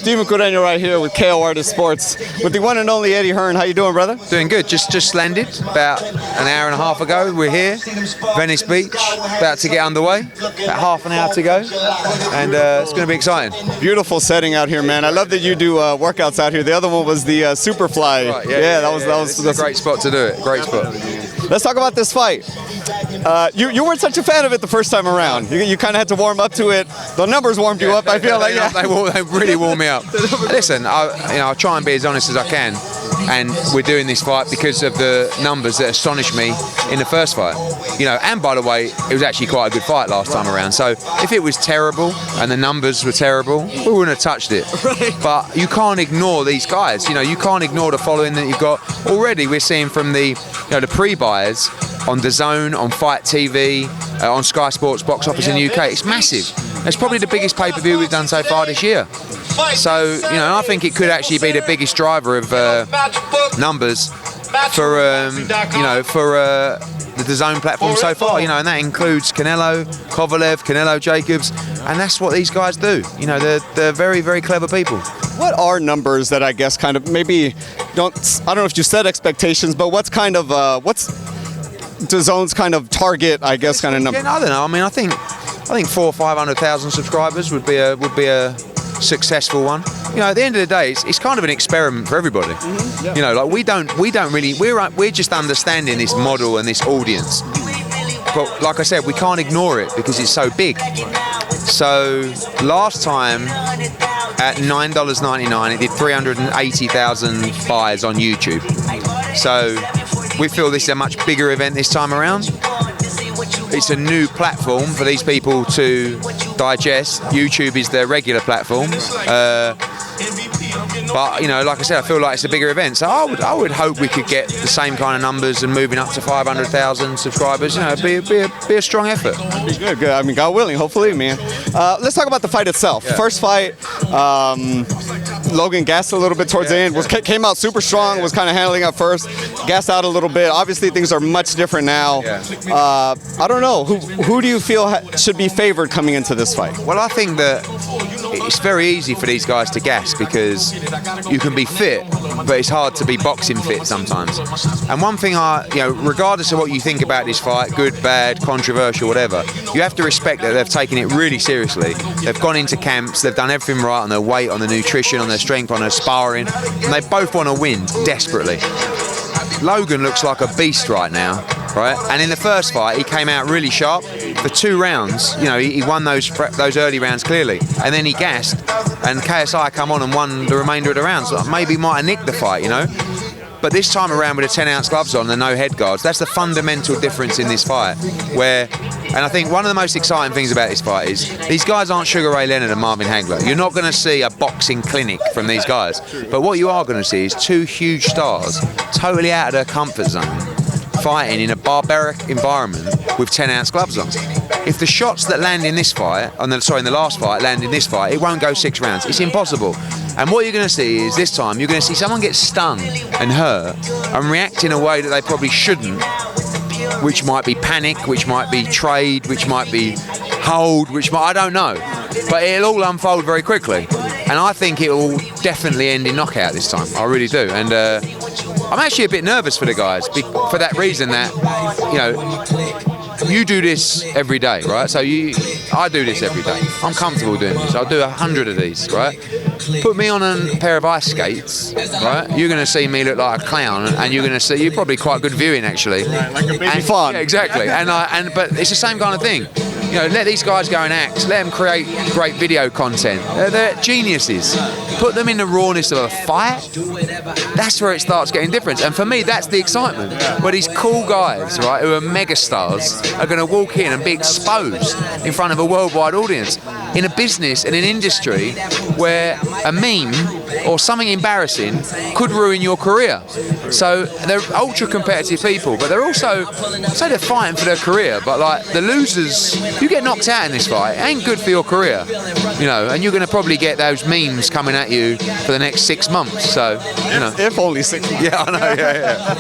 Steven Correño right here with KO Artist Sports with the one and only Eddie Hearn. How you doing, brother? Doing good. Just landed about an hour and a half ago. We're here, Venice Beach, about to get underway. About half an hour to go, and it's going to be exciting. Beautiful setting out here, man. I love that you do workouts out here. The other one was the Superfly. Right, That's a great spot to do it. Great spot. Let's talk about this fight. You weren't such a fan of it the first time around. You kind of had to warm up to it. The numbers warmed you up. I feel like they really warm me up. Listen, I try and be as honest as I can, and we're doing this fight because of the numbers that astonished me in the first fight. And by the way, it was actually quite a good fight last time around. So if it was terrible and the numbers were terrible, we wouldn't have touched it. But you can't ignore these guys. You can't ignore the following that you've got already. We're seeing from the the pre-buyers on DAZN, on Fight TV, on Sky Sports Box Office in the UK. It's massive. It's probably the biggest pay-per-view we've done so far this year. So, I think it could actually be the biggest driver of numbers for, the DAZN platform so far, and that includes Canelo, Kovalev, Canelo Jacobs, and that's what these guys do. They're very, very clever people. What are numbers that I guess kind of maybe I don't know if you set expectations, but what's kind of, what's DAZN's kind of target, I guess, kind of number? Yeah, I don't know. I mean, I think 400,000 or 500,000 subscribers would be a successful one. At the end of the day, it's kind of an experiment for everybody. Mm-hmm. Yeah. Like we don't really, we're just understanding this model and this audience. But like I said, we can't ignore it because it's so big. So last time at $9.99, it did 380,000 buys on YouTube. So we feel this is a much bigger event this time around. It's a new platform for these people to digest. YouTube is their regular platform. But like I said, I feel like it's a bigger event. So I would hope we could get the same kind of numbers and moving up to 500,000 subscribers. It'd be a strong effort. Good. I mean, God willing, hopefully, man. Let's talk about the fight itself. Yeah. First fight, Logan gassed a little bit towards the end. Came out super strong. Was kind of handling up first. Gassed out a little bit. Obviously, things are much different now. Yeah. I don't know. Who do you feel should be favored coming into this fight? Well, I think that it's very easy for these guys to gas because you can be fit, but it's hard to be boxing fit sometimes. And one thing regardless of what you think about this fight, good, bad, controversial, whatever, you have to respect that they've taken it really seriously. They've gone into camps, they've done everything right on their weight, on their nutrition, on their strength, on their sparring, and they both want to win desperately. Logan looks like a beast right now, right? And in the first fight, he came out really sharp. For 2 rounds, he won those early rounds clearly, and then he gassed, and KSI come on and won the remainder of the rounds. So maybe might have nicked the fight, But this time around with the 10-ounce gloves on and no head guards, that's the fundamental difference in this fight. And I think one of the most exciting things about this fight is these guys aren't Sugar Ray Leonard and Marvin Hagler. You're not going to see a boxing clinic from these guys. But what you are going to see is 2 huge stars, totally out of their comfort zone, fighting in a barbaric environment with 10-ounce gloves on. If the shots that land in this fight, in the last fight, land in this fight, it won't go 6 rounds. It's impossible. And what you're going to see is this time, you're going to see someone get stung and hurt and react in a way that they probably shouldn't, which might be panic, which might be trade, which might be hold, I don't know. But it'll all unfold very quickly. And I think it will definitely end in knockout this time. I really do. And I'm actually a bit nervous for the guys for that reason that, you do this every day, right? So I do this every day. I'm comfortable doing this. I'll do 100 of these, right? Put me on a pair of ice skates, right? You're going to see me look like a clown, and you're probably quite good viewing actually. Right, like a baby fun. Yeah, exactly. But it's the same kind of thing. Let these guys go and act. Let them create great video content. They're geniuses. Put them in the rawness of a fight. That's where it starts getting different. And for me, that's the excitement. Where these cool guys, right, who are megastars, are going to walk in and be exposed in front of a worldwide audience in a business, in an industry where a meme or something embarrassing could ruin your career. So they're ultra competitive people, but they're also, say they're fighting for their career, but like the losers, you get knocked out in this fight, it ain't good for your career, and you're going to probably get those memes coming at you for the next 6 months. So, if only 6 months. Yeah, I know, yeah.